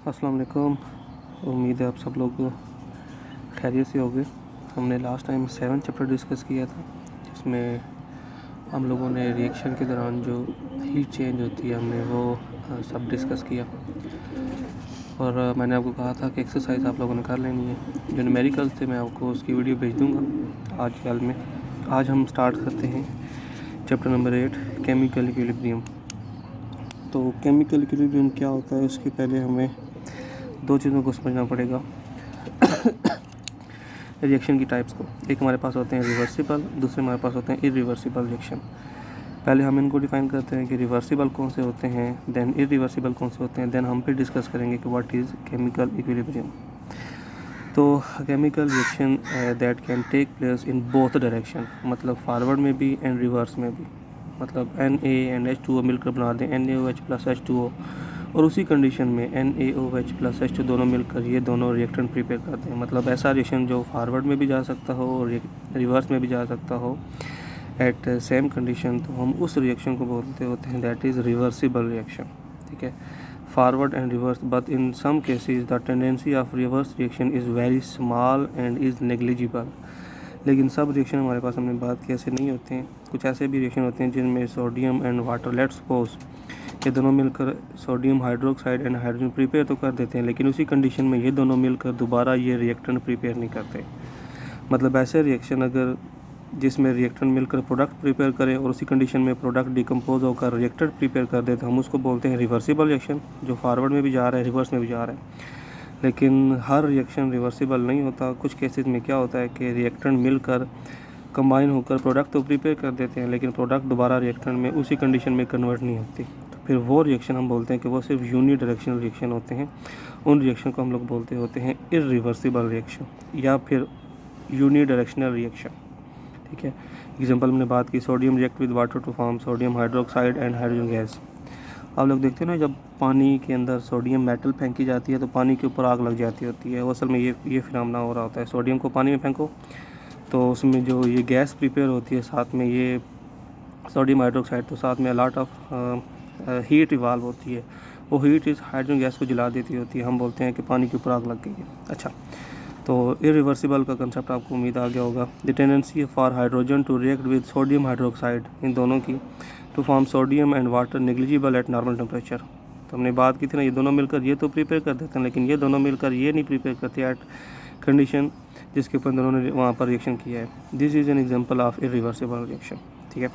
अस्सलाम वालेकुम। उम्मीद है आप सब लोग खैरियत से होंगे। हमने लास्ट टाइम 7 चैप्टर डिस्कस किया था, जिसमें हम लोगों ने रिएक्शन के दौरान जो हीट चेंज होती है हमने वो सब डिस्कस किया। और मैंने आपको कहा था कि एक्सरसाइज आप लोगों ने कर लेनी है। जो न्यूमेरिकल्स थे मैं आपको उसकी वीडियो भेज दूँगा आज कल में। आज हम स्टार्ट करते हैं चैप्टर नंबर 8, केमिकल इक्विलिब्रियम। तो केमिकल इक्विलिब्रियम क्या होता है, उसके पहले हमें दो चीज़ों को समझना पड़ेगा रिएक्शन की टाइप्स को। एक हमारे पास होते हैं रिवर्सिबल, दूसरे हमारे पास होते हैं इरिवर्सिबल रिएक्शन। पहले हम इनको डिफाइन करते हैं कि रिवर्सिबल कौन से होते हैं, देन इरिवर्सिबल कौन से होते हैं, देन हम फिर डिस्कस करेंगे कि व्हाट इज़ केमिकल इक्विलिब्रियम। तो chemical reaction that can take place in both direction, मतलब फॉरवर्ड में भी एंड रिवर्स में भी। मतलब Na and H2O मिलकर बना दें NaOH प्लस H2O, और उसी कंडीशन में NaOH प्लस H2 दोनों मिलकर ये दोनों रिएक्टेंट प्रिपेयर करते हैं। मतलब ऐसा रिएक्शन जो फॉरवर्ड में भी जा सकता हो और रिवर्स में भी जा सकता हो एट सेम कंडीशन, तो हम उस रिएक्शन को बोलते होते हैं दैट इज़ रिवर्सिबल रिएक्शन। ठीक है, forward and reverse, but in some cases the tendency of reverse reaction is very small and is negligible. लेकिन सब रिएक्शन हमारे पास हमने बात की ऐसे नहीं होते हैं। कुछ ऐसे भी रिएक्शन होते हैं जिनमें sodium and water, let's suppose ये दोनों मिलकर sodium hydroxide and hydrogen prepare तो कर देते हैं, लेकिन उसी कंडीशन में ये दोनों मिलकर दोबारा ये रिएक्टेंट प्रिपेयर नहीं करते। मतलब ऐसे रिएक्शन अगर जिसमें रिएक्टेंट मिलकर प्रोडक्ट प्रिपेयर करें और उसी कंडीशन में प्रोडक्ट डिकम्पोज होकर रिएक्टेंट प्रिपेयर कर देते हैं, हम उसको बोलते हैं रिवर्सिबल रिएक्शन, जो फॉरवर्ड में भी जा रहा है रिवर्स में भी जा रहा है। लेकिन हर रिएक्शन रिवर्सिबल नहीं होता। कुछ केसेस में क्या होता है कि रिएक्टेंट मिलकर कंबाइन होकर प्रोडक्ट तो प्रिपेयर कर देते हैं, लेकिन प्रोडक्ट दोबारा रिएक्टेंट में उसी कंडीशन में कन्वर्ट नहीं होती। तो फिर वो रिएक्शन हम बोलते हैं कि वो सिर्फ यूनी डायरेक्शनल रिएक्शन होते हैं। उन रिएक्शन को हम लोग बोलते होते हैं इरिवर्सिबल रिएक्शन या फिर यूनी डायरेक्शनल रिएक्शन। ठीक है, एग्जांपल हमने बात की, sodium react with water to form sodium hydroxide and hydrogen gas. आप लोग देखते हैं ना, जब पानी के अंदर सोडियम मेटल फेंकी जाती है तो पानी के ऊपर आग लग जाती होती है। वो असल में ये फिनोमेना हो रहा होता है। सोडियम को पानी में फेंको तो उसमें जो ये गैस प्रिपेयर होती है, साथ में ये सोडियम हाइड्रोक्साइड, तो साथ में अलॉट ऑफ हीट इवाल्व होती है। वो हीट इस हाइड्रोजन गैस को जला देती होती है। हम बोलते हैं कि पानी के ऊपर आग लग गई है। अच्छा, तो इरिवर्सिबल का कंसेप्ट आपको उम्मीद आ गया होगा। The tendency for hydrogen to react with sodium hydroxide, इन दोनों की, to form sodium and water negligible at normal temperature. तो हमने बात की थी ना, ये दोनों मिलकर ये तो प्रिपेयर कर देते हैं, लेकिन ये दोनों मिलकर ये नहीं प्रिपेयर करते एट कंडीशन जिसके ऊपर दोनों ने वहाँ पर रिएक्शन किया है। This is an example of irreversible reaction. ठीक है,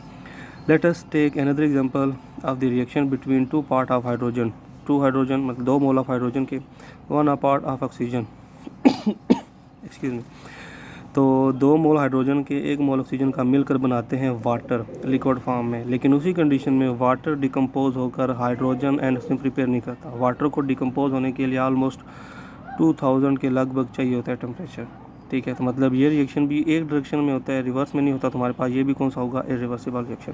let us take another example of the reaction between two part of hydrogen. Two hydrogen मतलब 2 मोल ऑफ हाइड्रोजन के, 1 a part of oxygen excuse me. तो 2 मोल hydrogen के 1 मोल oxygen का मिलकर बनाते हैं वाटर लिक्विड फॉर्म में, लेकिन उसी कंडीशन में वाटर डिकम्पोज होकर हाइड्रोजन एंड ऑक्सीजन प्रिपेयर नहीं करता। वाटर को डिकम्पोज होने के लिए ऑलमोस्ट 2000 के लगभग चाहिए होता है टेम्परेचर। ठीक है, तो मतलब ये रिएक्शन भी एक डायरेक्शन में होता है, रिवर्स में नहीं होता। तो हमारे पास ये भी कौन सा होगा, irreversible reaction.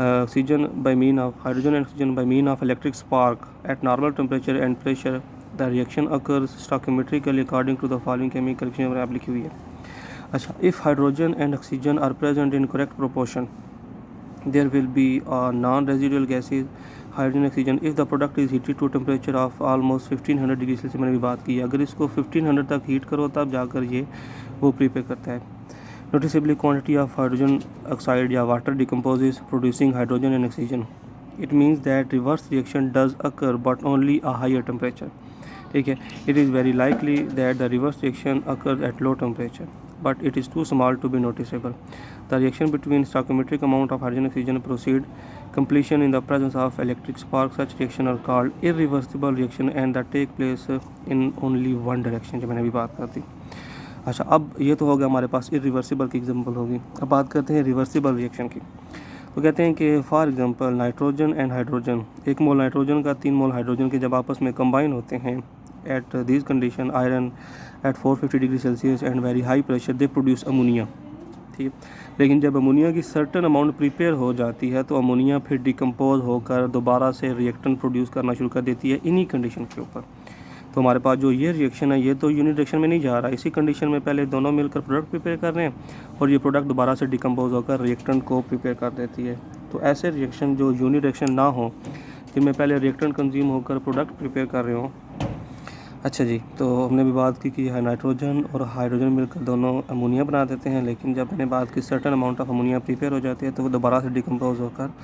Oxygen by mean of hydrogen and oxygen by mean of electric spark at normal temperature and pressure, the reaction occurs stoichiometrically according to the following chemical reaction आप लिखी हुई है। अच्छा, if hydrogen and oxygen are present in correct proportion, there will be non-residual gases hydrogen oxygen if the product is heated to temperature of almost 1500 degree Celsius. मैंने भी बात की, अगर इसको 1500 तक हीट करो तब जाकर ये वो प्रिपेयर करता है। Noticeably quantity of hydrogen oxide या water decomposes producing hydrogen and oxygen. It means that reverse reaction does occur but only a higher temperature. ठीक है, it is very likely that the reverse reaction occur at low temperature, but it is too small to be noticeable. The reaction between stoichiometric amount of hydrogen and oxygen proceed completion in the presence of electric spark. Such reaction are called irreversible reaction and that take place in only one direction, जो मैंने अभी बात कर दी। अच्छा, अब ये तो हो गया हमारे पास इरिवर्सिबल की एग्जांपल होगी। अब बात करते हैं रिवर्सिबल रिएक्शन की। तो कहते हैं कि for example nitrogen and hydrogen, 1 mole nitrogen का 3 मोल हाइड्रोजन के जब आपस में कंबाइन होते हैं at this condition, iron at 450 degree Celsius and very high pressure, they produce ammonia. ठीक है, लेकिन जब अमोनिया की सर्टन अमाउंट प्रिपेयर हो जाती है तो अमोनिया फिर डिकम्पोज होकर दोबारा से रिएक्टेंट प्रोड्यूस करना शुरू कर देती है इन्हीं कंडीशन के ऊपर। तो हमारे पास जो ये रिएक्शन है ये तो यूनिट डायरेक्शन में नहीं जा रहा। इसी कंडीशन में पहले दोनों मिलकर प्रोडक्ट प्रिपेयर कर रहे हैं और ये प्रोडक्ट दोबारा से डिकम्पोज होकर रिएक्टेंट को प्रिपेयर कर देती है। तो ऐसे रिएक्शन जो यूनिट डायरेक्शन ना हो, फिर मैं पहले रिएक्टेंट कंज्यूम होकर प्रोडक्ट प्रिपेयर कर रहे हूँ। अच्छा जी, तो हमने भी बात की कि नाइट्रोजन और हाइड्रोजन मिलकर दोनों अमोनिया बना देते हैं, लेकिन जब मैंने बात की certain amount of ammonia prepare हो जाती है तो वो दोबारा से डिकम्पोज होकर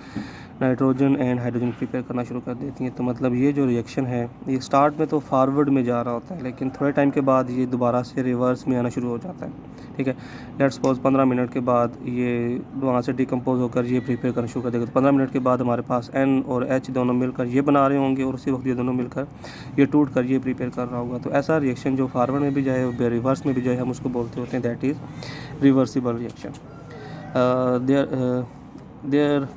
नाइट्रोजन एंड हाइड्रोजन प्रिपेयर करना शुरू कर देती हैं। तो मतलब ये जो रिएक्शन है ये स्टार्ट में तो फॉरवर्ड में जा रहा होता है, लेकिन थोड़े टाइम के बाद ये दोबारा से रिवर्स में आना शुरू हो जाता है। ठीक है, लेट्स सपोज 15 मिनट के बाद ये वहाँ से डिकम्पोज होकर ये प्रिपेयर करना शुरू कर देगा। तो 15 मिनट के बाद हमारे पास N और H दोनों मिलकर ये बना रहे होंगे और उसी वक्त ये दोनों मिलकर ये टूट कर ये प्रिपेयर कर रहा होगा। तो ऐसा रिएक्शन जो फॉरवर्ड में भी जाए और रिवर्स में भी जाए हम उसको बोलते होते हैं that is reversible reaction. There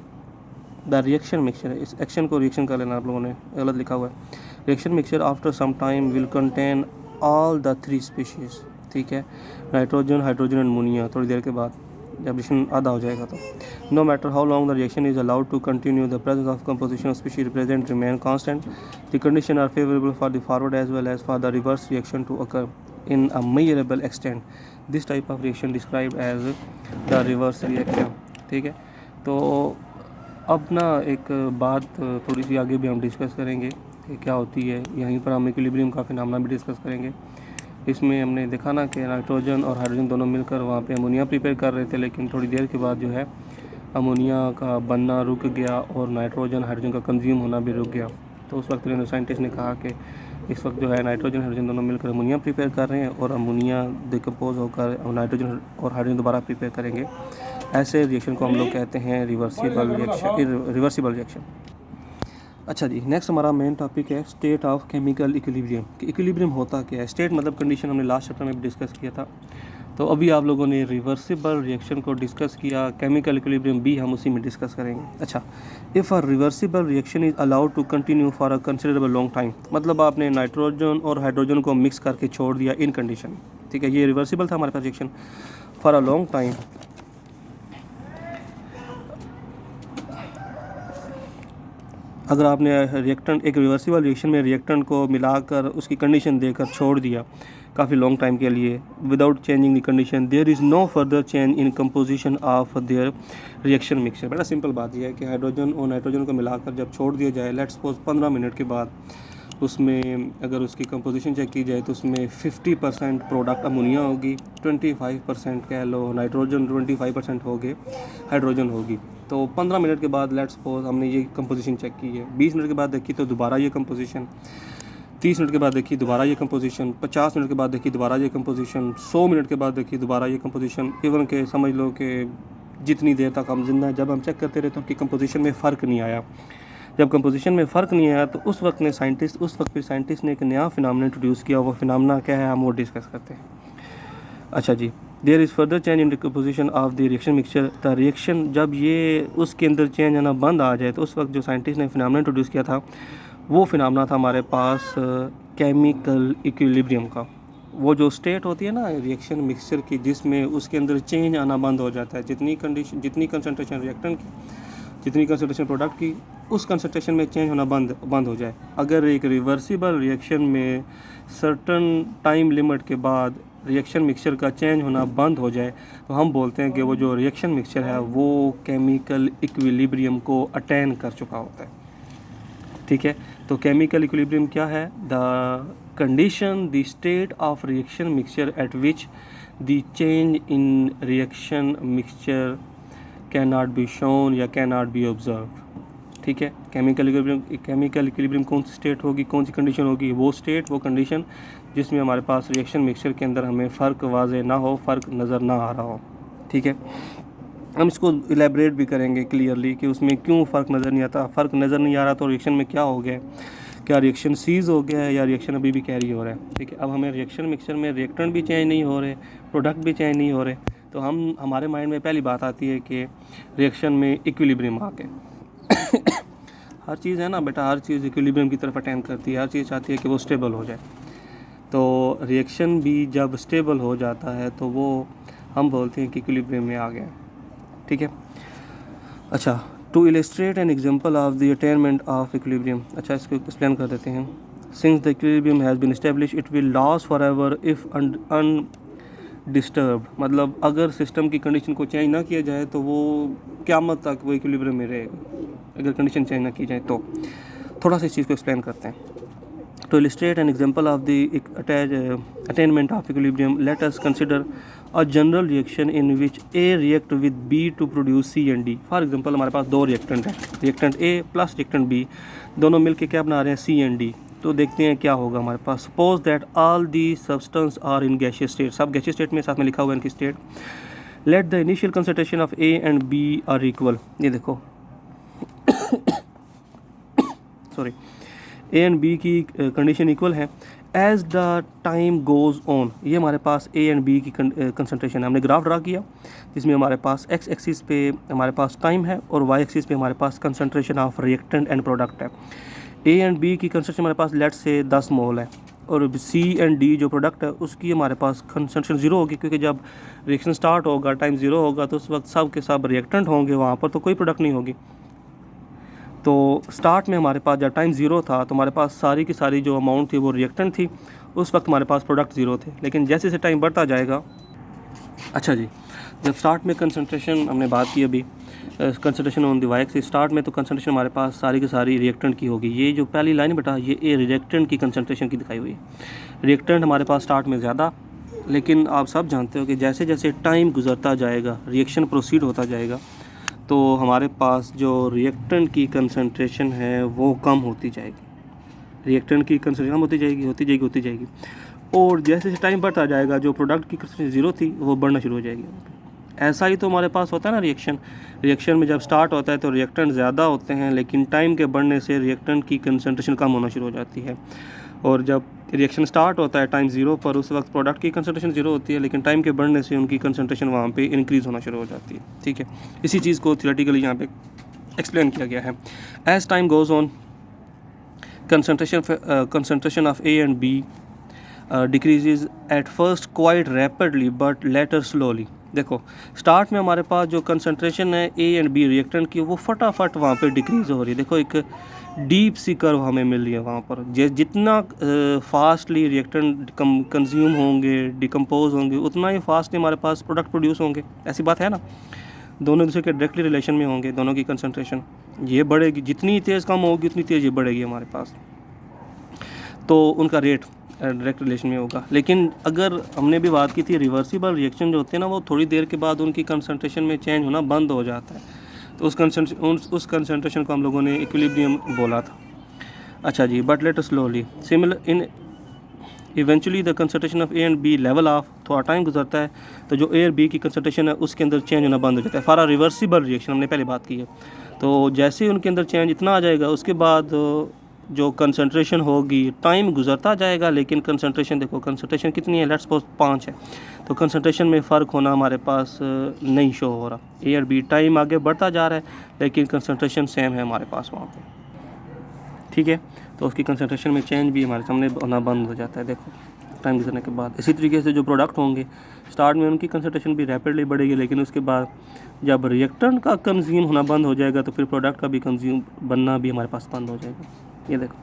the reaction mixture, इस एक्शन को रिएक्शन कर लेना, आप लोगों ने गलत लिखा हुआ है। Reaction mixture after some time will contain all the 3 species. ठीक है, नाइट्रोजन, हाइड्रोजन एंड अमोनिया। थोड़ी देर के बाद जब रिएक्शन आधा हो जाएगा तो no matter how long the reaction is allowed to continue the presence of composition of species represent remain constant. The condition are favourable for the forward as well as for the reverse reaction to occur in a measurable extent. This type of reaction describe as the reverse reaction. ठीक है, तो अब ना एक बात थोड़ी सी आगे भी हम डिस्कस करेंगे कि क्या होती है। यहीं पर हम इक्विलिब्रियम का फिनोमेना भी डिस्कस करेंगे। इसमें हमने देखा ना कि नाइट्रोजन और हाइड्रोजन दोनों मिलकर वहाँ पे अमोनिया प्रिपेयर कर रहे थे, लेकिन थोड़ी देर के बाद जो है अमोनिया का बनना रुक गया और नाइट्रोजन हाइड्रोजन का कंज्यूम होना भी रुक गया। तो उस वक्त साइंटिस्ट ने कहा कि इस वक्त जो है नाइट्रोजन हाइड्रोजन दोनों मिलकर अमोनिया प्रिपेयर कर रहे हैं और अमोनिया डिकम्पोज होकर नाइट्रोजन और हाइड्रोजन दोबारा प्रिपेयर करेंगे। ऐसे रिएक्शन को हम लोग कहते हैं रिवर्सिबल रिएक्शन। अच्छा जी, नेक्स्ट हमारा मेन टॉपिक है state of chemical equilibrium. Equilibrium होता क्या है? स्टेट मतलब कंडीशन, हमने लास्ट चैप्टर में भी डिस्कस किया था। तो अभी आप लोगों ने रिवर्सिबल रिएक्शन को डिस्कस किया, केमिकल इक्विलिब्रियम भी हम उसी में डिस्कस करेंगे। अच्छा, if a reversible reaction is allowed to continue for a considerable long time, मतलब आपने नाइट्रोजन और हाइड्रोजन को मिक्स करके छोड़ दिया इन कंडीशन। ठीक है, ये रिवर्सिबल था हमारे पास reaction for a long time. अगर आपने रिएक्टेंट एक रिवर्सिबल रिएक्शन में रिएक्टेंट को मिलाकर उसकी कंडीशन देकर छोड़ दिया काफ़ी लॉन्ग टाइम के लिए without changing the condition, there is no further change in composition of their reaction mixture. बड़ा सिंपल बात यह है कि हाइड्रोजन और नाइट्रोजन को मिलाकर जब छोड़ दिया जाए, लेट्स सपोज 15 मिनट के बाद उसमें अगर उसकी कंपोजिशन चेक की जाए तो उसमें 50% प्रोडक्ट अमोनिया होगी, 25% कह लो नाइट्रोजन, 25% होगे हाइड्रोजन होगी। तो 15 मिनट के बाद लेट्स सपोज हमने ये कंपोजिशन चेक की है, 20 मिनट के बाद देखी तो दोबारा ये कंपोजिशन, 30 मिनट के बाद देखी दोबारा ये कंपोजिशन, 50 मिनट के बाद देखी दोबारा ये कंपोजिशन, 100 मिनट के बाद देखी दोबारा ये कंपोजिशन। इवन के समझ लो कि जितनी देर तक हम जिंदा हैं जब हम चेक करते रहे तो उनकी कंपोजिशन में फ़र्क नहीं आया। जब कंपोजिशन में फ़र्क नहीं आया तो उस वक्त साइंटिस्ट ने एक नया फिनोमेना इंट्रोड्यूस किया। वो फिनोमेना क्या है हम वो डिस्कस करते हैं। अच्छा जी, there is further change in composition of the reaction mixture. The reaction जब ये उसके अंदर चेंज आना बंद आ जाए तो उस वक्त जो साइंटिस्ट ने फिनोमेना इंट्रोड्यूस किया था वो फिनोमेना था हमारे पास केमिकल इक्विलिब्रियम का। वो जो स्टेट होती है ना रिएक्शन मिक्सचर की जिसमें उसके अंदर चेंज आना बंद हो जाता है, जितनी कंसंट्रेशन रिएक्टेंट की, जितनी कंसंट्रेशन प्रोडक्ट की, उस कंसंट्रेशन में चेंज होना बंद हो जाए। अगर एक रिवर्सिबल रिएक्शन में सर्टन टाइम लिमिट के बाद रिएक्शन मिक्सचर का चेंज होना बंद हो जाए तो हम बोलते हैं कि वो जो रिएक्शन मिक्सचर है वो केमिकल इक्विलिब्रियम को अटेन कर चुका होता है। ठीक है, तो केमिकल इक्विलिब्रियम क्या है? The condition, the state of reaction mixture eight which the change in reaction mixture can not be shown या कैन नॉट बी ऑब्जर्व। ठीक है, केमिकल इक्विलिब्रियम कौन सी स्टेट होगी, कौन सी कंडीशन होगी? वो स्टेट, वो कंडीशन जिसमें हमारे पास रिएक्शन मिक्सचर के अंदर हमें फ़र्क वाज़े ना हो, फ़र्क नज़र ना आ रहा हो। ठीक है, हम इसको इलेबरेट भी करेंगे क्लियरली कि उसमें क्यों फ़र्क नज़र नहीं आता। फ़र्क नज़र नहीं आ रहा तो रिएक्शन में क्या हो गया, क्या रिएक्शन सीज़ हो गया है या रिएक्शन अभी भी कैरी हो रहा है। ठीक है, अब हमें रिएक्शन मिक्सचर में रिएक्टेंट भी चेंज नहीं हो रहे, प्रोडक्ट भी चेंज नहीं हो रहे, तो हमारे माइंड में पहली बात आती है कि रिएक्शन में इक्विलिब्रियम आ गया। हर चीज़ है ना बेटा, हर चीज़ इक्विलिब्रियम की तरफ अटेंड करती है, हर चीज़ चाहती है कि वो स्टेबल हो जाए। तो रिएक्शन भी जब स्टेबल हो जाता है तो वो हम बोलते हैं कि इक्विलिब्रियम में आ गया। ठीक है, अच्छा, to illustrate an example of the attainment of equilibrium. अच्छा, इसको एक्सप्लेन कर देते हैं। Since the equilibrium has been establish it will last for ever if undisturbed, मतलब अगर सिस्टम की कंडीशन को चेंज ना किया जाए तो वो क़यामत तक वो इक्विलिब्रियम में रहेगा, अगर कंडीशन चेंज ना की जाए तो। थोड़ा सा इस चीज़ को एक्सप्लेन करते हैं। To illustrate an example of the attainment of equilibrium, let us consider a general reaction in which A react with B to produce C and D. For example, हमारे पास दो रिएक्टेंट हैं, reactant A plus reactant B, दोनों मिलके क्या बना रहे हैं, C and D। तो देखते हैं क्या होगा हमारे पास। Suppose that all the substance are in gaseous state, सब गैसियस स्टेट में, साथ में लिखा हुआ है इनकी state. Let the initial concentration of A and B are equal. ये देखो सॉरी, ए एंड बी की कंडीशन इक्वल है। As the time goes on, ये हमारे पास ए एंड बी की कंसंट्रेशन है। हमने ग्राफ ड्रा किया जिसमें हमारे पास एक्स एक्सिस पे हमारे पास टाइम है और वाई एक्सिस पे हमारे पास concentration of reactant and product है। ए एंड बी की कंसंट्रेशन हमारे पास लेट से 10 मोल है और सी एंड डी जो प्रोडक्ट है उसकी हमारे पास कंसंट्रेशन ज़ीरो होगी, क्योंकि जब रिएक्शन स्टार्ट होगा, टाइम ज़ीरो होगा, तो उस वक्त सब के सब रिएक्टेंट होंगे, वहाँ पर तो कोई प्रोडक्ट नहीं होगी। तो स्टार्ट में हमारे पास जब टाइम ज़ीरो था तो हमारे पास सारी की सारी जो अमाउंट थी वो रिएक्टेंट थी, उस वक्त हमारे पास प्रोडक्ट ज़ीरो थे। लेकिन जैसे जैसे टाइम बढ़ता जाएगा, अच्छा जी, जब स्टार्ट में कंसंट्रेशन हमने बात की अभी, concentration on the Y axis, start में तो कंसंट्रेशन हमारे पास सारी की सारी रिएक्टेंट की होगी। ये जो पहली लाइन बेटा, ये ए रिएक्टेंट की कंसंट्रेशन की दिखाई हुई है। रिएक्टेंट हमारे पास स्टार्ट में ज़्यादा, लेकिन आप सब जानते हो कि जैसे जैसे टाइम गुजरता जाएगा, रिएक्शन प्रोसीड होता जाएगा, तो हमारे पास जो रिएक्टेंट की कंसंट्रेशन है वो कम होती जाएगी। रिएक्टेंट की कंसंट्रेशन कम होती जाएगी और जैसे जैसे टाइम बढ़ता जाएगा, जो प्रोडक्ट की कंसंट्रेशन ज़ीरो थी वो बढ़ना शुरू हो जाएगी। ऐसा ही तो हमारे पास होता है ना, रिएक्शन में जब स्टार्ट होता है तो रिएक्टेंट ज़्यादा होते हैं, लेकिन टाइम के बढ़ने से रिएक्टेंट की कंसंट्रेशन कम होना शुरू हो जाती है। और जब रिएक्शन स्टार्ट होता है टाइम ज़ीरो पर, उस वक्त प्रोडक्ट की कंसंट्रेशन ज़ीरो होती है, लेकिन टाइम के बढ़ने से उनकी कंसंट्रेशन वहाँ पे इंक्रीज़ होना शुरू हो जाती है। ठीक है, इसी चीज़ को थियोरेटिकली यहाँ पे एक्सप्लेन किया गया है। As time goes on, concentration of A and B decreases at first quite rapidly but later slowly. देखो, स्टार्ट में हमारे पास जो कंसंट्रेशन है ए एंड बी रिएक्टेंट की, वो फटाफट वहाँ पे डिक्रीज़ हो रही है। देखो, एक डीप सी कर्व हमें मिल रही है वहाँ पर। जितना फास्टली रिएक्टेंट कंज्यूम होंगे, डिकम्पोज होंगे, उतना ही फास्टली हमारे पास प्रोडक्ट प्रोड्यूस होंगे। ऐसी बात है ना, दोनों दूसरे के डायरेक्टली रिलेशन में होंगे, दोनों की कंसंट्रेशन ये बढ़ेगी, जितनी तेज़ कम होगी उतनी तेज़ ये बढ़ेगी हमारे पास, तो उनका रेट डायरेक्ट रिलेशन में होगा। लेकिन अगर हमने भी बात की थी, रिवर्सिबल रिएक्शन जो होते हैं ना, वो थोड़ी देर के बाद उनकी कंसंट्रेशन में चेंज होना बंद हो जाता है, तो उस कंसंट्रेशन को हम लोगों ने इक्विलिब्रियम बोला था। अच्छा जी, but let us slowly similar in eventually the concentration of A and B level off, थोड़ा टाइम गुजरता है तो जो ए और बी की कंसंट्रेशन है उसके अंदर चेंज होना बंद हो जाता है। फॉर अ रिवर्सिबल रिएक्शन हमने पहले बात की है, तो जैसे ही उनके अंदर चेंज इतना आ जाएगा, उसके बाद जो कंसंट्रेशन होगी, टाइम गुजरता जाएगा लेकिन कंसंट्रेशन, देखो कंसंट्रेशन कितनी है, लेट्स सपोज 5 है, तो कंसंट्रेशन में फ़र्क होना हमारे पास नहीं शो हो रहा। ए और बी टाइम आगे बढ़ता जा रहा है लेकिन कंसंट्रेशन सेम है हमारे पास वहाँ पे। ठीक है, तो उसकी कंसंट्रेशन में चेंज भी हमारे सामने होना बंद हो जाता है, देखो टाइम गुजरने के बाद। इसी तरीके से जो प्रोडक्ट होंगे, स्टार्ट में उनकी कंसंट्रेशन भी रैपिडली बढ़ेगी, लेकिन उसके बाद जब रिएक्टेंट का कंज्यूम होना बंद हो जाएगा तो फिर प्रोडक्ट का भी कंज्यूम बनना भी हमारे पास बंद हो जाएगा। ये देखो,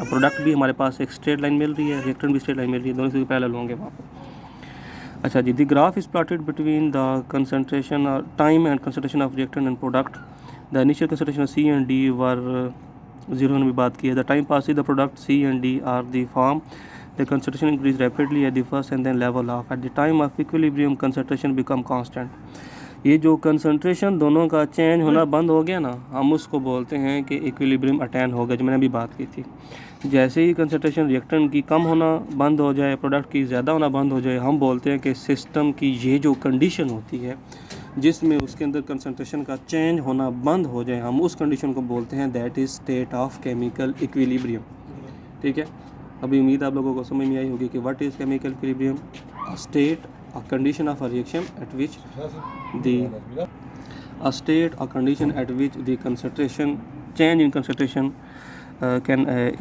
अब प्रोडक्ट भी हमारे पास एक स्ट्रेट लाइन मिल रही है, रिएक्टेंट भी स्ट्रेट लाइन मिल रही है, दोनों से पैरेलल होंगे वहाँ पर। अच्छा जी, the graph is plotted between the concentration time and concentration of reactant and product. The initial concentration of C and D were zero, ने भी बात की है। The time pass the product C and D are the form, the concentration increase rapidly at the first and then level off. At the time of equilibrium concentration become constant. ये जो concentration दोनों का change होना बंद हो गया ना, हम उसको बोलते हैं कि इक्विलिब्रियम अटेन हो गया, जो मैंने अभी बात की थी। जैसे ही कंसंट्रेशन रिएक्टेंट की कम होना बंद हो जाए, प्रोडक्ट की ज़्यादा होना बंद हो जाए, हम बोलते हैं कि सिस्टम की ये जो कंडीशन होती है जिसमें उसके अंदर कंसंट्रेशन का चेंज होना बंद हो जाए, हम उस कंडीशन को बोलते हैं that is state of chemical equilibrium. ठीक है, अभी उम्मीद आप लोगों को समझ में आई होगी कि what is chemical equilibrium, a state, a condition of a reaction at which a condition at which the concentration change in concentration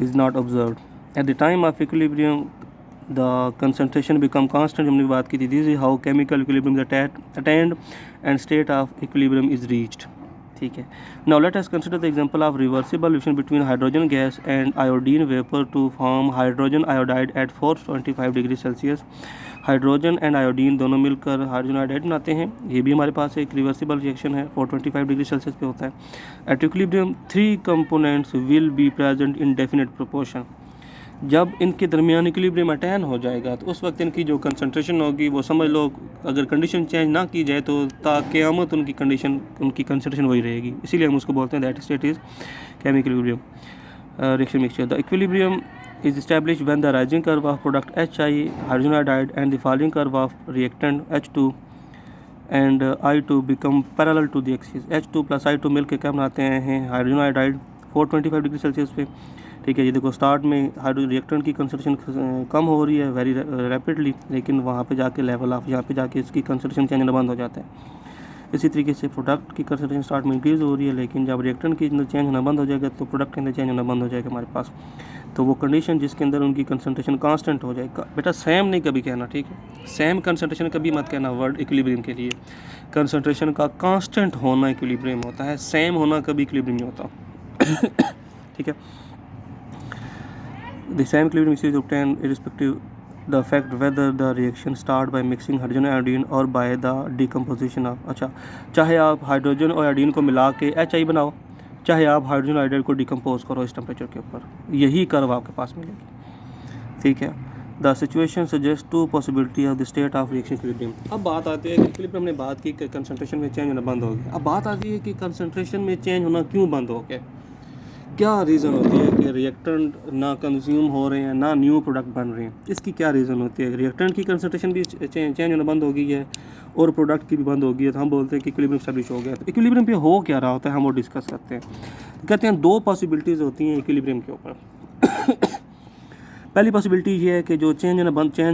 is not observed. At the time of equilibrium the concentration become constant, हमने बात की थी। This is how chemical equilibrium is attained and state of equilibrium is reached. ठीक है। Now let us consider the example of reversible reaction between hydrogen gas and iodine vapour to form hydrogen iodide at 425 degree Celsius. Hydrogen and iodine दोनों मिलकर hydrogen iodide बनाते हैं। ये भी हमारे पास एक रिवर्सिबल रिएक्शन है, 425 डिग्री सेल्सियस पे होता है। At equilibrium 3 components will be present in definite proportion. जब इनके दरमियान इक्विलिब्रियम अटैन हो जाएगा तो उस वक्त इनकी जो कंसंट्रेशन होगी वो समझ लो, अगर कंडीशन चेंज ना की जाए तो क़यामत उनकी कंसंट्रेशन वही रहेगी। इसीलिए हम उसको बोलते हैं that state is chemical equilibrium reaction mixture. The equilibrium is established when the rising curve of product HI hydrogen iodide and the falling curve of reactant H2 and I2 become parallel to the axis। H2 plus I2 मिलकर क्या बनाते हैं hydrogen iodide 425 degree Celsius पे। ठीक है, ये देखो start में हाइड्रोजन रिएक्टेंट की कंसंट्रेशन कम हो रही है वेरी रैपिडली, लेकिन वहाँ पे जाके लेवल ऑफ यहाँ पे जाके इसकी कंसंट्रेशन चेंज होना बंद हो जाता है। इसी तरीके से प्रोडक्ट की कंसंट्रेशन स्टार्ट में इंक्रीज़ हो रही है, लेकिन जब रिएक्टेंट के अंदर चेंज होना बंद हो जाएगा तो प्रोडक्ट के अंदर चेंज होना बंद हो जाएगा हमारे पास। तो वो कंडीशन जिसके अंदर उनकी कंसंट्रेशन कांस्टेंट हो जाएगा। बेटा सेम नहीं कभी कहना, ठीक है, सेम कंसंट्रेशन कभी मत कहना वर्ड इक्विलिब्रियम के लिए। कंसंट्रेशन का कांस्टेंट होना इक्विलिब्रियम होता है, सेम होना कभी इक्विलिब्रियम नहीं होता। ठीक है, the same equilibrium is obtained irrespective the fact whether the reaction start by mixing hydrogen iodine और बाय द डिकम्पोजिशन ऑफ। अच्छा, चाहे आप हाइड्रोजन और आयोडीन को मिला के HI बनाओ, चाहे आप हाइड्रोजन आयोडाइड को डिकम्पोज करो इस टेम्परेचर के ऊपर, यही कर्व आपके पास मिलेगी। ठीक है, the situation suggest 2 possibility of the state of reaction equilibrium. अब बात आती है कि इक्विलिब्रियम हमने बात की कि कंसंट्रेशन में चेंज होना बंद हो गया। अब बात आती है कि कंसंट्रेशन में चेंज होना क्यों बंद हो गया, क्या रीज़न होती है कि रिएक्टेंट ना कंज्यूम हो रहे हैं ना न्यू प्रोडक्ट बन रहे हैं। इसकी क्या रीज़न होती है? रिएक्टेंट की कंसंट्रेशन भी चेंज होना बंद हो गई है और प्रोडक्ट की भी बंद हो गई है, तो हम बोलते हैं कि इक्विलिब्रियम स्टैब्लिश हो गया। तो इक्विलिब्रियम पे हो क्या रहा होता है हम वो डिस्कस करते हैं। कहते हैं 2 पॉसिबिलिटीज़ होती हैं इक्विलिब्रियम के ऊपर। पहली पॉसिबिलिटी ये है कि जो चेंज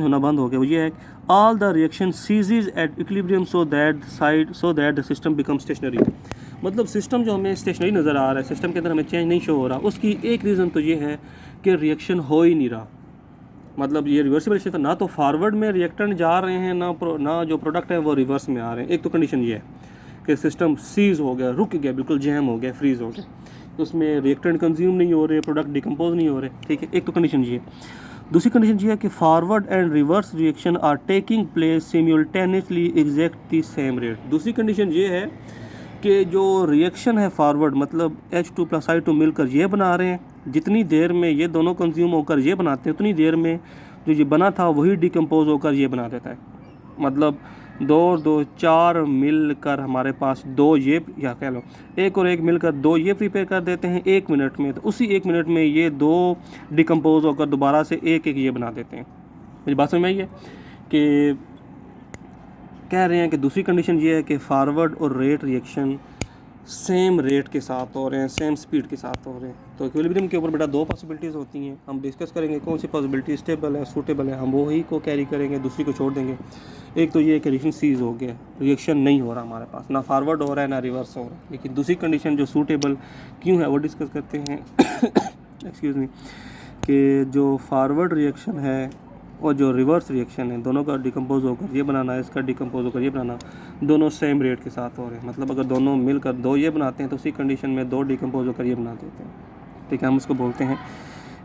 होना बंद हो गया वो ये है all the reaction ceases at equilibrium so that the system become stationary. मतलब सिस्टम जो हमें स्टेशनरी नज़र आ रहा है, सिस्टम के अंदर हमें चेंज नहीं शो हो रहा, उसकी एक रीज़न तो ये है कि रिएक्शन हो ही नहीं रहा। मतलब ये रिवर्सिबल रिएक्शन ना तो फॉरवर्ड में रिएक्टेंट जा रहे हैं ना जो प्रोडक्ट है वो रिवर्स में आ रहे हैं। एक तो कंडीशन ये है कि सिस्टम सीज हो गया, रुक गया, बिल्कुल जैम हो गया, फ्रीज हो गया, तो उसमें रिएक्टेंट कंज्यूम नहीं हो रहे, प्रोडक्ट डिकम्पोज नहीं हो रहे। ठीक है, एक तो कंडीशन ये है। दूसरी कंडीशन ये है कि forward and reverse reaction are taking place simultaneously exact the same rate. दूसरी कंडीशन ये है कि जो रिएक्शन है फॉरवर्ड मतलब H2 प्लस I2 मिलकर ये बना रहे हैं, जितनी देर में ये दोनों कंज्यूम होकर ये बनाते हैं उतनी देर में जो ये बना था वही डिकम्पोज होकर ये बना देता है। मतलब 2 और 2 4 मिलकर हमारे पास 2 ये या कह लो 1 और 1 मिलकर 2 ये प्रिपेयर कर देते हैं 1 मिनट में, तो उसी 1 मिनट में ये 2 डिकम्पोज होकर दोबारा से एक ये बना देते हैं। मेरी बात समझ में आई है कि कह रहे हैं कि दूसरी कंडीशन ये है कि फॉरवर्ड और रेट रिएक्शन सेम रेट के साथ हो रहे हैं, सेम स्पीड के साथ हो रहे हैं। तो इक्विलिब्रियम के ऊपर बेटा 2 पॉसिबिलिटीज़ होती हैं, हम डिस्कस करेंगे कौन सी पॉसिबिलिटी स्टेबल है, सूटेबल है, हम वही को कैरी करेंगे, दूसरी को छोड़ देंगे। एक तो ये है कि रिएक्शन सीज हो गया, रिएक्शन नहीं हो रहा हमारे पास, ना फॉरवर्ड हो रहा है ना रिवर्स हो रहा है। लेकिन दूसरी कंडीशन जो सूटेबल क्यों है वो डिस्कस करते हैं एक्सक्यूज़ मी, कि जो फॉरवर्ड रिएक्शन है और जो रिवर्स रिएक्शन है दोनों का डिकम्पोज होकर ये बनाना है, इसका डिकम्पोज होकर ये बनाना, दोनों सेम रेट के साथ हो रहे हैं। मतलब अगर दोनों मिलकर 2 ये बनाते हैं तो उसी कंडीशन में 2 डिकम्पोज होकर ये बना देते हैं। ठीक है, हम उसको बोलते हैं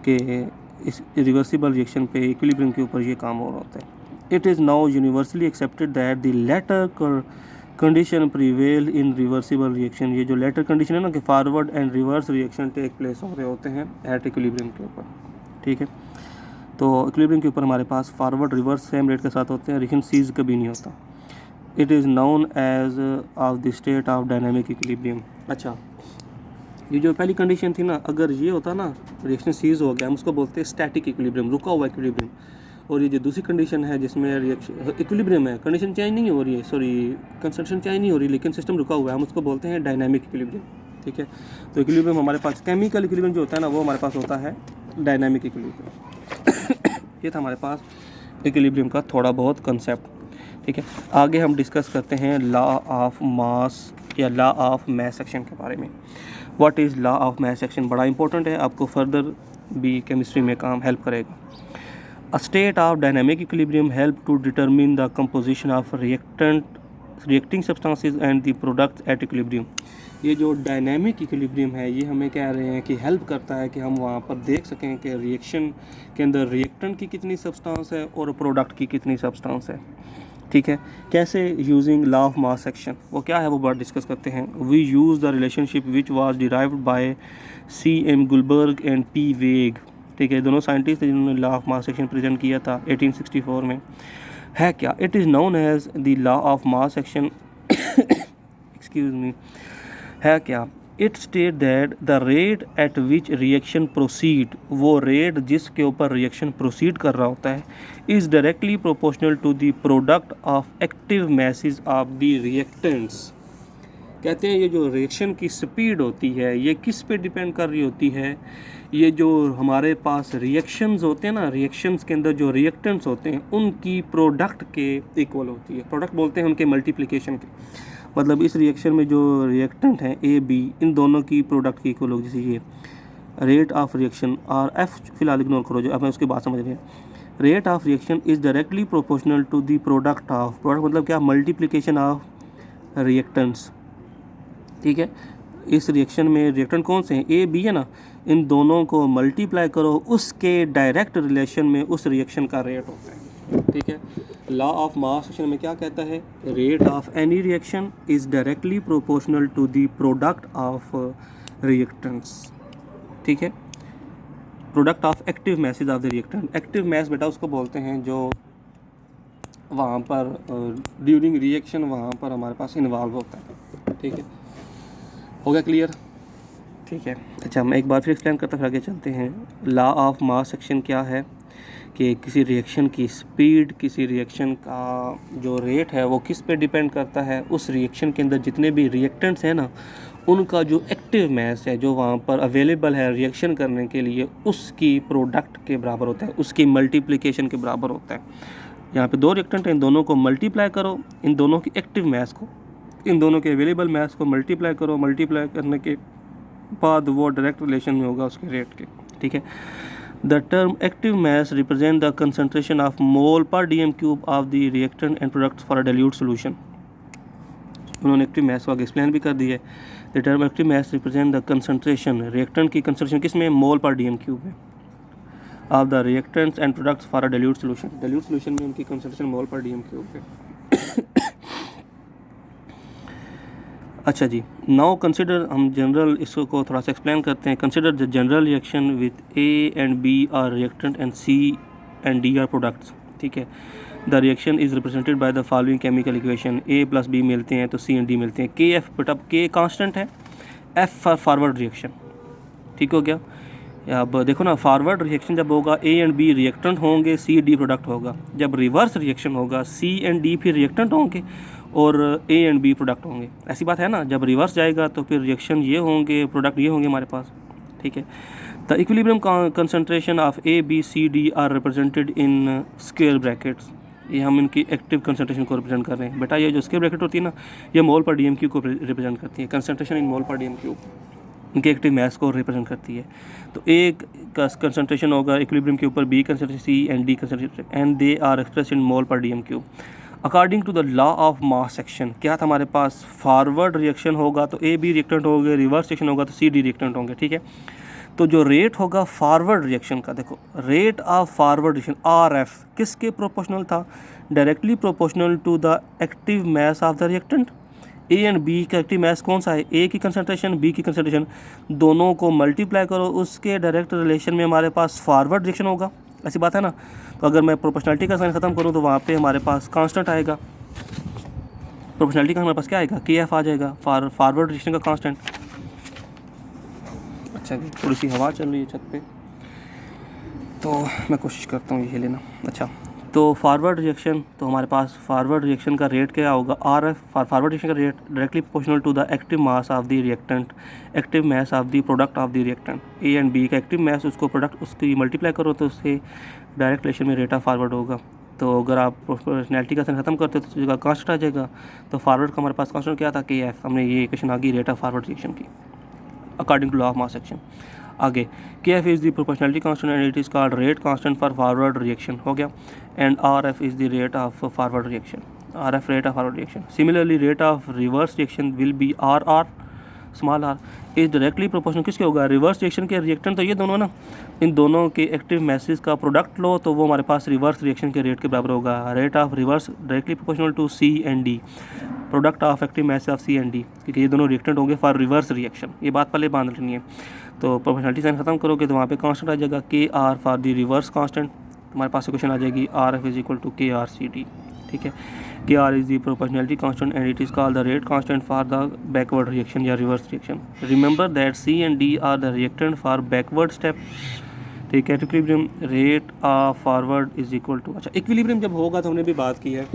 कि इस रिवर्सिबल रिएक्शन पे इक्विलिब्रियम के ऊपर ये काम हो रहा होता है। It is now universally accepted that the latter condition prevail in reversible reaction. ये जो लेटर कंडीशन है ना कि forward and reverse reaction take place हो रहे होते हैं एट इक्विलिब्रियम के ऊपर। ठीक है, तो इक्विलिब्रियम के ऊपर हमारे पास फॉरवर्ड रिवर्स सेम रेट के साथ होते हैं, रिएक्शन सीज कभी नहीं होता। It is known as of the state of dynamic equilibrium. अच्छा, ये जो पहली कंडीशन थी ना, अगर ये होता ना रिएक्शन सीज हो गया, हम उसको बोलते हैं स्टैटिक इक्विलिब्रियम, रुका हुआ इक्विलिब्रियम। और ये जो दूसरी कंडीशन है जिसमें रिएक्शन इक्विलिब्रियम है, कंडीशन चेंज नहीं हो रही है, सॉरी कंसंट्रेशन चेंज नहीं हो रही लेकिन सिस्टम रुका हुआ है, हम उसको बोलते हैं डायनामिक इक्विलिब्रियम। ठीक है, तो इक्विलिब्रियम हमारे पास केमिकल इक्विलिब्रियम जो होता है ना वो हमारे पास होता है डायनामिक इक्विलिब्रियम। ये था हमारे पास इक्विलिब्रियम का थोड़ा बहुत कंसेप्ट। ठीक है, आगे हम डिस्कस करते हैं लॉ ऑफ मास या लॉ ऑफ मास एक्शन के बारे में। What is law of mass action, बड़ा इंपॉर्टेंट है, आपको फर्दर भी केमिस्ट्री में काम हेल्प करेगा। A state of dynamic equilibrium help to determine the composition of reacting substances and the products at equilibrium. ये जो डायनेमिक इक्विलिब्रियम है ये हमें कह रहे हैं कि हेल्प करता है कि हम वहाँ पर देख सकें कि रिएक्शन के अंदर रिएक्टेंट की कितनी सब्सटेंस है और प्रोडक्ट की कितनी सब्सटेंस है। ठीक है, कैसे? Using law of mass section. वो क्या है वो बात डिस्कस करते हैं। We use the relationship which was derived by C.M. Guldberg and P. Waage. ठीक है, दोनों साइंटिस्ट थे जिन्होंने law of mass section present किया था 1864 में। है क्या? It is known as the law of mass section excuse me. है क्या? It state that the rate at which reaction proceed, वो रेट जिसके ऊपर रिएक्शन प्रोसीड कर रहा होता है, is directly proportional to the product of active masses of the reactants. कहते हैं ये जो रिएक्शन की स्पीड होती है ये किस पे डिपेंड कर रही होती है? ये जो हमारे पास रिएक्शंस होते हैं ना, रिएक्शंस के अंदर जो रिएक्टेंट्स होते हैं उनकी प्रोडक्ट के इक्वल होती है। प्रोडक्ट बोलते हैं उनके मल्टीप्लिकेशन के, मतलब इस रिएक्शन में जो रिएक्टेंट हैं ए बी, इन दोनों की प्रोडक्ट की इक्वल होगी। जैसे ये रेट ऑफ रिएक्शन और एफ फिलहाल इग्नोर करो, जो अब मैं उसकी बात समझ रहे हैं। Rate of reaction is directly proportional to the product of, product मतलब क्या? Multiplication of reactants. ठीक है, इस रिएक्शन में रिएक्टेंट कौन से हैं? ए बी है ना, इन दोनों को मल्टीप्लाई करो, उसके डायरेक्ट रिलेशन में उस रिएक्शन का रेट होता है। ठीक है, लॉ ऑफ मास सेक्शन में क्या कहता है? Rate of any reaction is directly proportional to the product of reactants. ठीक है, product of active masses of the reactant. Active mass बेटा उसको बोलते हैं जो वहाँ पर ड्यूरिंग रिएक्शन वहाँ पर हमारे पास इन्वॉल्व होता है। ठीक है, हो गया क्लियर? ठीक है, अच्छा मैं एक बार फिर एक्सप्लेन करता फिर आगे चलते हैं। लॉ ऑफ मास सेक्शन क्या है कि किसी रिएक्शन की स्पीड, किसी रिएक्शन का जो रेट है वो किस पे डिपेंड करता है? उस रिएक्शन के अंदर जितने भी रिएक्टेंट्स हैं ना, उनका जो एक्टिव मैस है जो वहाँ पर अवेलेबल है रिएक्शन करने के लिए, उसकी प्रोडक्ट के बराबर होता है, उसकी मल्टीप्लिकेशन के बराबर होता है। यहाँ पे दो रिएक्टेंट हैं, इन दोनों को मल्टीप्लाई करो, इन दोनों की एक्टिव मैस को, इन दोनों के अवेलेबल मैस को मल्टीप्लाई करो, मल्टीप्लाई करने के बाद वो डायरेक्ट रिलेशन में होगा उसके रेट के। ठीक है, the term active mass represent the concentration of mole per DM cube of the reactant and products for a dilute solution. उन्होंने एक्टिव मैस को आगे एक्सप्लेन भी कर दी है। The term active mass represent the concentration, reactant की concentration किस में? मोल पर डीएम क्यूब में, of the reactants and products for a dilute solution. Dilute solution में उनकी concentration mole per DM cube है। अच्छा जी, नाउ कंसिडर, हम जनरल इसको थोड़ा सा एक्सप्लेन करते हैं। Consider the general reaction with A and B are reactant and C and D are products. ठीक है, the reaction is represented by the following chemical equation. A plus B मिलते हैं तो सी एंड डी मिलते हैं। के एफ, बट अब के कांस्टेंट है, एफ फॉर फॉरवर्ड रिएक्शन। ठीक हो गया? अब देखो ना, फॉरवर्ड रिएक्शन जब होगा ए एंड बी रिएक्टेंट होंगे, सी डी प्रोडक्ट होगा। जब रिवर्स रिएक्शन होगा सी एंड डी फिर रिएक्टेंट होंगे और ए एंड बी प्रोडक्ट होंगे। ऐसी बात है ना, जब रिवर्स जाएगा तो फिर रिएक्शन ये होंगे, प्रोडक्ट ये होंगे हमारे पास। ठीक है, the equilibrium concentration of A B C D are represented in square brackets. ये हम इनकी एक्टिव कंसंट्रेशन को रिप्रेजेंट कर रहे हैं। बेटा ये जो स्क्वायर ब्रैकेट होती है ना, ये मोल पर डीएम क्यू को रिप्रेजेंट करती है। Concentration in mole per DM Q इनके एक्टिव मैस को रिप्रेजेंट करती है। तो एक का कंसंट्रेशन होगा इक्विलिब्रियम के ऊपर, B concentration, C and D concentration, and they are expressed in mole per DM cube according to the law of mass action. क्या था हमारे पास? फॉरवर्ड रिएक्शन होगा तो ए बी रिएक्टेंट होंगे, रिवर्स रिएक्शन होगा तो सी डी रिएक्टेंट होंगे। ठीक है, तो जो रेट होगा फॉरवर्ड रिएक्शन का, देखो rate of forward reaction R F किसके प्रोपोर्शनल था? Directly proportional to the active mass of the reactant. A and B का एक्टिव मैस कौन सा है? ए की कंसंट्रेशन, बी की कंसंट्रेशन, दोनों को मल्टीप्लाई करो, उसके डायरेक्ट रिलेशन में हमारे पास फॉरवर्ड रिएक्शन होगा। ऐसी बात है ना। तो अगर मैं प्रोपोर्शनलिटी का साइन ख़त्म करूँ तो वहाँ पे हमारे पास कांस्टेंट आएगा। प्रोपोर्शनलिटी का हमारे पास क्या आएगा? के एफ आ जाएगा, फॉरवर्ड रिएक्शन का कांस्टेंट। अच्छा जी, थोड़ी सी हवा चल रही है छत पे, तो मैं कोशिश करता हूँ ये लेना। अच्छा, तो फॉरवर्ड रिएक्शन, तो हमारे पास फॉरवर्ड रिएक्शन का रेट क्या होगा? आर एफ, फॉरवर्ड रिएक्शन का rate directly proportional to the active mass of the reactant, active mass of the product of the reactant. A and B का एक्टिव मास, उसको product, उसकी multiply करो तो उससे डायरेक्ट रिलेशन में rate of forward होगा। तो अगर आप प्रोपोर्शनलिटी का साइन खत्म करते हो तो जगह कांस्टेंट आ जाएगा। तो फॉरवर्ड का हमारे पास कांस्टेंट क्या था? के एफ। हमने ये इक्वेशन आ गई रेट ऑफ फॉरवर्ड रिएक्शन की according to law of mass section. आगे K F is the proportionality constant and it is called rate constant for forward reaction, हो गया। And R F is the rate of forward reaction, R F rate of forward reaction. Similarly rate of reverse reaction will be R R, small R is directly proportional किसके होगा, reverse reaction के reactant तो ये दोनों ना, इन दोनों के एक्टिव मैसेज का प्रोडक्ट लो तो वो हमारे पास रिवर्स रिएक्शन के रेट के बराबर होगा। Rate of reverse directly proportional to C and D, product of active masses of C and D, क्योंकि ये दोनों रिएक्टेंट होंगे फॉर रिवर्स रिएक्शन। ये बात पहले बांध लेनी है। तो प्रोपोर्शनलिटी साइन खत्म करोगे तो वहाँ पे कांस्टेंट आ जाएगा K R for the reverse constant, तुम्हारे पास इक्वेशन आ जाएगी R F is equal to K R C D. ठीक है, K R is the proportionality constant and it is called the rate constant for the backward reaction या reverse reaction. Remember that C and D are the reactant for backward step. ठीक है, equilibrium rate of forward is equal to, अच्छा equilibrium जब होगा तो हमने भी बात की है,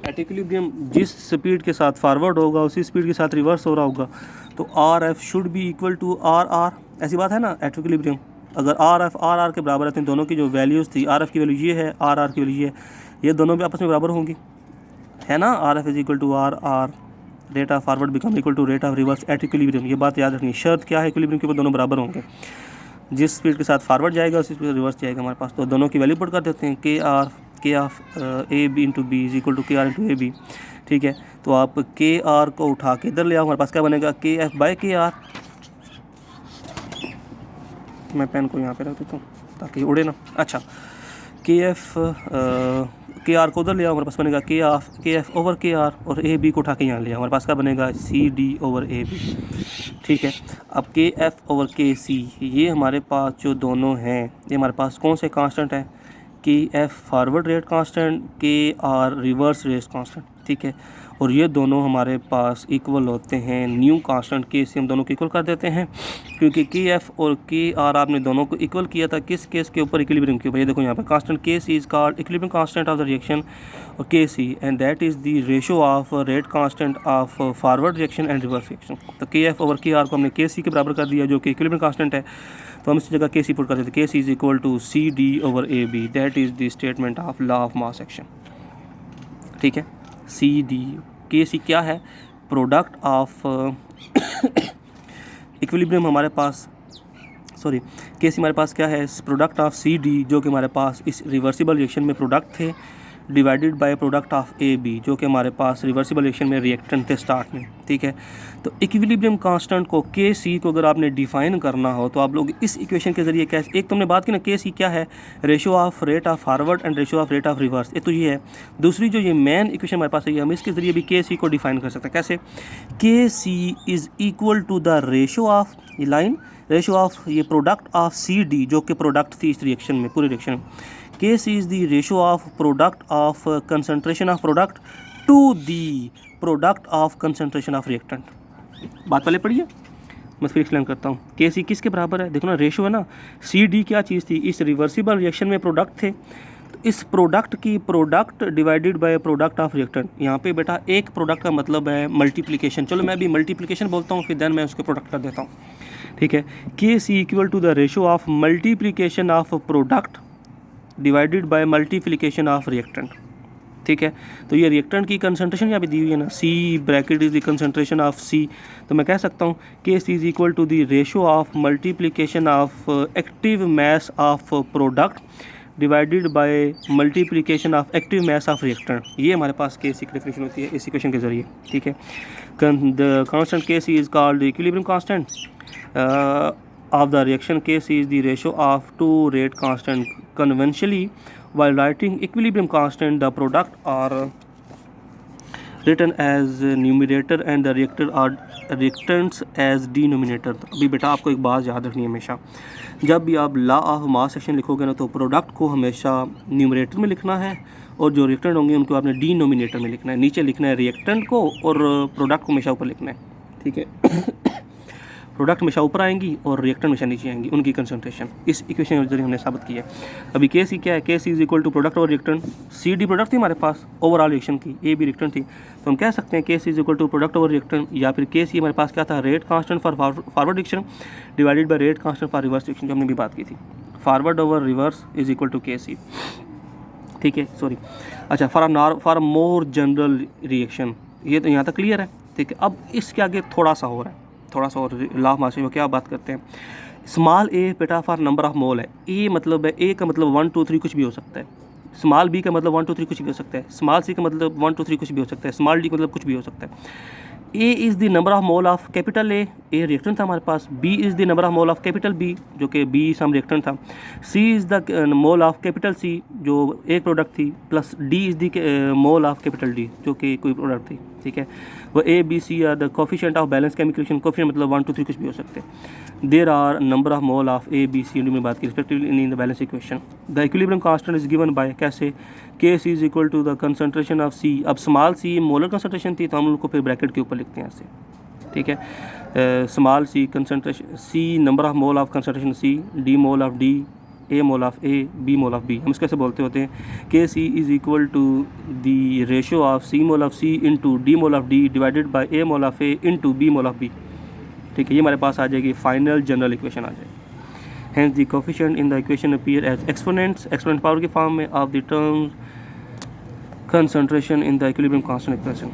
एट इक्विलिब्रियम जिस स्पीड के साथ फॉरवर्ड होगा उसी स्पीड के साथ रिवर्स हो रहा होगा, तो R F should be equal to R R, ऐसी बात है ना। एट इक्विलिब्रियम अगर आर एफ आर आर के बराबर है तो इन दोनों की जो वैल्यूज़ थी, आर एफ की वैल्यू ये है, आर आर की वैल्यू ये है, ये दोनों भी आपस में बराबर होंगी, है ना। R F is equal to R R, rate of forward become equal to rate of reverse at equilibrium. ये बात याद रखनी है, शर्त क्या है इक्विलिब्रियम के, वो दोनों बराबर होंगे, जिस स्पीड के साथ फॉरवर्ड जाएगा उसी स्पीड रिवर्स जाएगा हमारे पास। तो दोनों की वैल्यू पुट कर देते हैं, K of A B into B is equal to K R into A B. ठीक है, तो आप के आर को उठा के इधर ले आओ, हमारे पास क्या बनेगा, के एफ बाय के आर। मैं पेन को यहाँ पे रख देता हूँ ताकि उड़े ना। अच्छा, के एफ के आर को उधर ले आओ, हमारे पास बनेगा के एफ ओवर के आर, और ए बी को उठा के यहाँ ले आओ, हमारे पास क्या बनेगा, C D over A B. ठीक है, अब के एफ ओवर के सी, ये हमारे पास जो दोनों हैं ये हमारे पास कौन से कांस्टेंट हैं, के एफ फॉरवर्ड रेट कांस्टेंट, के आर रिवर्स रेट कांस्टेंट। ठीक है, और ये दोनों हमारे पास इक्वल होते हैं न्यू कांस्टेंट के से, हम दोनों को इक्वल कर देते हैं, क्योंकि के एफ और के आर आपने दोनों को इक्वल किया था किस केस के ऊपर, इक्विलिब्रियम के ऊपर। ये देखो यहाँ पे constant K C is called equilibrium constant of the reaction और K C, and that is the ratio of rate constant of forward reaction and reverse reaction. तो के एफ ओवर के आर को हमने के सी के बराबर कर दिया जो कि इक्विलिब्रियम कांस्टेंट है, तो हम इस जगह के सी पुट कर देते हैं, K C is equal to C D over A B, that is the statement of law of mass action. ठीक है, सी डी, के सी क्या है, प्रोडक्ट ऑफ इक्विलिब्रियम हमारे पास, सॉरी के सी हमारे पास क्या है, प्रोडक्ट ऑफ सी डी जो कि हमारे पास इस रिवर्सिबल रिएक्शन में प्रोडक्ट थे, divided by product of A B जो कि हमारे पास रिवर्सिबल रिएक्शन में रिएक्टेंट थे स्टार्ट में। ठीक है, तो इक्विलिब्रियम कांस्टेंट को के सी को अगर आपने डिफाइन करना हो तो आप लोग इस इक्वेशन के जरिए कैसे, एक तुमने बात की ना के सी क्या है, ratio of rate of forward and ratio of rate of reverse, एक तो ये है। दूसरी जो ये मेन इक्वेशन हमारे पास है, हम इसके जरिए भी के सी को डिफाइन कर सकते हैं। कैसे, K C is equal to the ratio of, ये लाइन रेशो ऑफ ये प्रोडक्ट ऑफ सी डी जो कि प्रोडक्ट थी इस रिएक्शन में, पूरी रिएक्शन में। K C is the ratio of product of concentration of product to the product of concentration of reactant. बात पहले पढ़िए, मैं फिर एक्सप्लेन करता हूँ। के सी किसके बराबर है, देखो ना रेशो है ना, सी डी क्या चीज़ थी, इस रिवर्सिबल रिएक्शन में प्रोडक्ट थे, तो इस प्रोडक्ट की product divided by product of reactant. यहाँ पे बेटा एक प्रोडक्ट का मतलब है मल्टीप्लिकेशन, चलो मैं भी मल्टीप्लिकेशन बोलता हूँ फिर देन मैं उसके प्रोडक्ट कर देता हूँ। ठीक है, K C equal to the ratio of multiplication of product divided by multiplication of reactant. ठीक है, तो ये रिएक्टेंट की कंसंट्रेशन यहाँ पे दी हुई है ना, C bracket is the concentration of C, तो मैं कह सकता हूँ K C is equal to the ratio of multiplication of active mass of product divided by multiplication of active mass of reactant. ये हमारे पास के सी की डेफिनेशन होती है इस इक्वेशन के जरिए। ठीक है, the constant K C is called equilibrium constant of the reaction case is the ratio of two rate constant. Conventionally, while writing equilibrium constant, the product are written as numerator and the reactants as denominator. अभी बेटा आपको एक बात याद रखनी है, हमेशा जब भी आप लॉ ऑफ मास एक्शन लिखोगे ना तो प्रोडक्ट को हमेशा न्यूमरेटर में लिखना है और जो रिएक्टेंट होंगे उनको आपने डिनोमिनेटर में लिखना है। नीचे लिखना है रिएक्टेंट को और प्रोडक्ट को हमेशा ऊपर लिखना है। ठीक है, प्रोडक्ट हमेशा ऊपर आएंगी और रिएक्टेंट हमेशा नीचे आएंगी, उनकी कंसंट्रेशन इस इक्वेशन के जरिए हमने साबित किया है। अभी के सी क्या है, K C is equal to product और रिएक्टेंट, सी डी प्रोडक्ट थी हमारे पास ओवरऑल रिएक्शन की, ए बी रिएक्टेंट थी, तो हम कह सकते हैं K C is equal to product और रिएक्टेंट, या फिर के सी हमारे पास क्या था, rate constant for forward reaction divided by rate constant for reverse reaction, जो हमने भी बात की थी। Forward over reverse is equal to K C. ठीक है, सॉरी, अच्छा फॉर मोर जनरल रिएक्शन, ये तो यहाँ तक क्लियर है। ठीक है, अब इसके आगे थोड़ा सा हो रहा है, थोड़ा सा और लॉ ऑफ मास में क्या बात करते हैं। स्मॉल ए बेटा फॉर नंबर ऑफ मोल है, ए मतलब है, ए का मतलब 1 2 3 कुछ भी हो सकता है, स्मॉल बी का मतलब 1 2 3 कुछ भी हो सकता है, स्मॉल सी का मतलब 1 2 3 कुछ भी हो सकता है, स्मॉल डी का मतलब कुछ भी हो सकता है। A is the number of mole of capital A reactant था हमारे पास, B is the number of mole of capital B जो कि बी सम रिएक्टेंट था, C is the mole of capital C जो एक प्रोडक्ट थी, plus D is the mole of capital D जो कि कोई प्रोडक्ट थी, ठीक है। वो A B C are the coefficient of balance chemical reaction, coefficient मतलब 1 2 3 कुछ भी हो सकते हैं। There are number of mole of A B C D में बात की respectively in the balance equation. The equilibrium constant is given by कैसे, K C is equal to the concentration of C. अब स्मॉल सी molar concentration थी तो हम उनको फिर ब्रैकेट के ऊपर लिखते हैं ऐसे, ठीक है। Small C concentration, C number of mole of concentration C, D mole of D, A mole of A, B mole of B. हम इसको ऐसे बोलते होते हैं K C is equal to the ratio of C mole of C into D mole of D divided by A mole of A into B mole of B, ठीक है। ये हमारे पास आ जाएगी फाइनल जनरल इक्वेशन आ जाएगी। Hence the coefficient in the equation appear as exponents, exponent power के form में of the terms concentration in the equilibrium constant equation,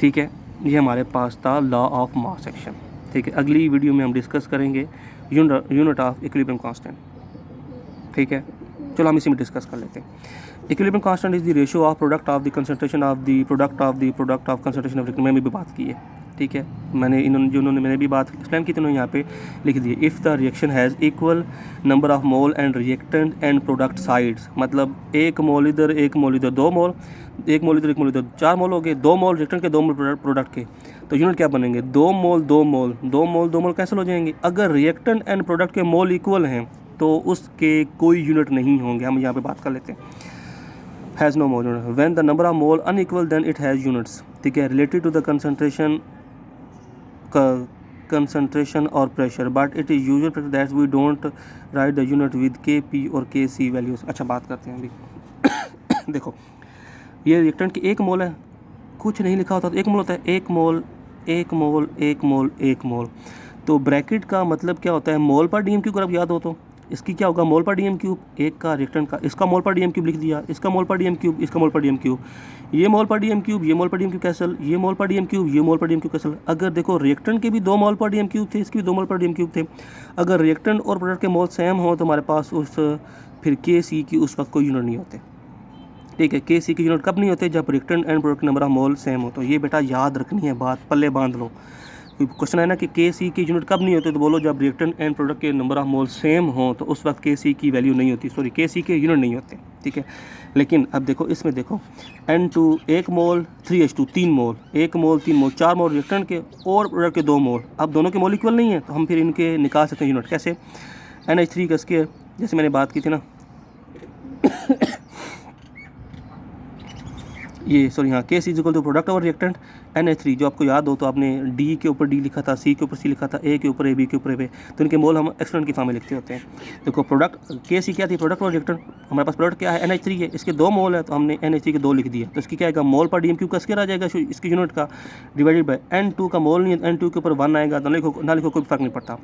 ठीक है। ये हमारे पास था लॉ ऑफ मास सेक्शन, ठीक है। अगली वीडियो में हम डिस्कस करेंगे यूनिट ऑफ इक्विलिब्रियम कांस्टेंट, ठीक है। चलो हम इसी में डिस्कस कर लेते हैं। Equilibrium constant is the ratio of product of the concentration of the product of concentration of मैंने भी बात की है, ठीक है। मैंने भी बात एक्सप्लेन की थी उन्होंने यहाँ पे लिख दी। If the reaction has equal number of mole and reactant and product sides, मतलब एक मोल इधर दो मोल, एक मोल इधर 4 मोल हो गए, 2 मोल रिएक्टेंट के 2 मोल प्रोडक्ट के, तो यूनिट क्या बनेंगे 2 मोल कैंसिल हो जाएंगे। अगर रिएक्टेंट एंड प्रोडक्ट के मोल इक्वल हैं तो उसके कोई यूनिट नहीं होंगे। हम यहाँ पे बात कर लेते हैं। Has no mole unit when the number of mole unequal then it has units, ठीक है। Related to the concentration or pressure but it is usual practice that we don't write the unit with kp और kc values। अच्छा बात करते हैं अभी देखो ये रिएक्टेंट की 1 मोल है, कुछ नहीं लिखा होता तो 1 मोल होता है, 1 मोल। तो ब्रैकेट का मतलब क्या होता है, मोल पर डीएम क्यूब, अगर आप याद हो तो इसकी क्या होगा मोल पर डीएम क्यूब, एक का रिएक्टेंट का, इसका मोल पर डीएम क्यूब लिख दिया, इसका मोल पर डीएम क्यूब, इसका मोल पर डीएम क्यूब, ये मोल पर डीएम क्यूब, ये मोल पर डीएम क्यूब कैंसल, ये मोल पर डीएम क्यूब, ये मोल पर डीएम क्यूब कैंसल। अगर देखो रिएक्टेंट के भी 2 मोल पर डीएम क्यूब थे, इसके भी 2 मोल पर डीएम क्यूब थे। अगर रिएक्टेंट और प्रोडक्ट के मोल सेम हो तो हमारे पास उस फिर के सी की उस वक्त कोई यूनिट नहीं होते, ठीक है। के सी की यूनिट कब नहीं होते, जब reactant and product number of mole same हो। तो ये बेटा याद रखनी है बात, पल्ले बांध लो। क्वेश्चन है ना कि के सी की यूनिट कब नहीं होती, तो बोलो जब रिएक्टेंट एंड प्रोडक्ट के नंबर ऑफ मोल सेम हो तो उस वक्त के सी की वैल्यू नहीं होती, सॉरी के सी के यूनिट नहीं होते, ठीक है। लेकिन अब देखो इसमें देखो N2 1 मोल 3H2 3 मोल, 1 मोल 3 मोल 4 मोल रिएक्टेंट के और प्रोडक्ट के 2 मोल। अब दोनों के मोल इक्वल नहीं है तो हम फिर इनके निकाल सकते हैं यूनिट, कैसे NH3 का स्क्वायर, जैसे मैंने बात की थी ना ये सॉरी हाँ के C is equal to product और रिएक्टेंट NH3, जो आपको याद हो तो आपने डी के ऊपर डी लिखा था, सी के ऊपर सी लिखा था, ए के ऊपर ए, बी के ऊपर ए, तो इनके मोल हम एक्सपोनेंट की फॉर्म में लिखते होते हैं। देखो प्रोडक्ट के सी क्या थी, प्रोडक्ट और रिएक्टेंट, हमारे पास प्रोडक्ट क्या है NH3 है, इसके 2 मोल है तो हमने NH3 के 2 लिख दिया, तो इसकी क्या आएगा मोल पर डीएम क्यू का स्क्वायर आ जाएगा इसकी यूनिट का, डिवाइडेड बाय N2 का मोल नहीं है, N2 के ऊपर 1 आएगा, तो ना लिखो कोई फर्क नहीं पड़ता।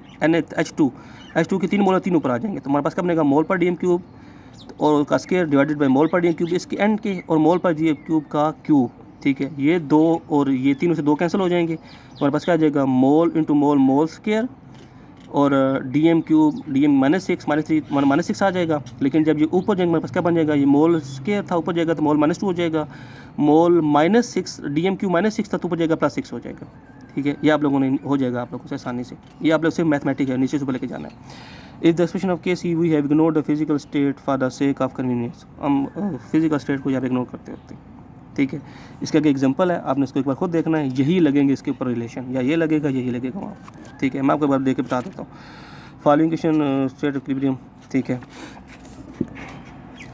H2 के 3 मोल 3 ऊपर आ जाएंगे, तो हमारे पास कब बनेगा मोल पर डीएम क्यूब और का square divided by mole per DM cube इसके एंड के, और मोल पर डीएम क्यूब का क्यूब, ठीक है। ये 2 और ये 3 से 2 कैंसिल हो जाएंगे, हमारे पास क्या आ जाएगा मोल इंटू मोल स्क्वायर और डीएम क्यूब डीएम -6 आ जाएगा। लेकिन जब ये ऊपर जाएंगे हमारे पास क्या बन जाएगा, ये मोल स्क्वायर था ऊपर जाएगा तो मोल -2 हो जाएगा, मोल -6 डीएम क्यूब -6 था तो ऊपर जाएगा +6 हो जाएगा, ठीक है। ये आप लोगों ने हो जाएगा आप लोगों से आसानी से, ये आप लोग से मैथमेटिक है, नीचे से ऊपर लेके जाना है। इस the expression of K C we have ignored the physical state for the sake of convenience, हम फिजिकल स्टेट को यहाँ पे इग्नोर करते होते हैं, ठीक है। इसका एक एग्जांपल है, आपने इसको एक बार खुद देखना है, यही लगेंगे इसके ऊपर रिलेशन, या ये लगेगा यही लगेगा वहाँ, ठीक है। मैं आपको एक बार देख के बता देता हूँ। फॉलोइंग क्वेश्चन स्टेट इक्विलिब्रियम, ठीक है।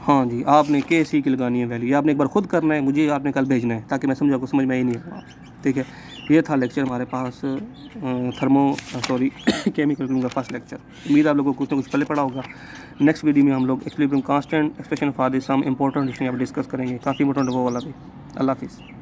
हाँ जी, आपने के सी की लगानी है वैल्यू, आपने एक बार खुद करना है, मुझे आपने कल भेजना है ताकि मैं समझ आपको समझ में ही नहीं आया, ठीक है। ये था लेक्चर हमारे पास केमिकल का फर्स्ट लेक्चर। उम्मीद आप लोगों को कुछ ना कुछ पहले पढ़ा होगा। नेक्स्ट वीडियो में हम लोग equilibrium constant expression for the some important discuss करेंगे, काफ़ी इंपॉर्टेंट वो वाला भी। अल्लाह हाफिज़।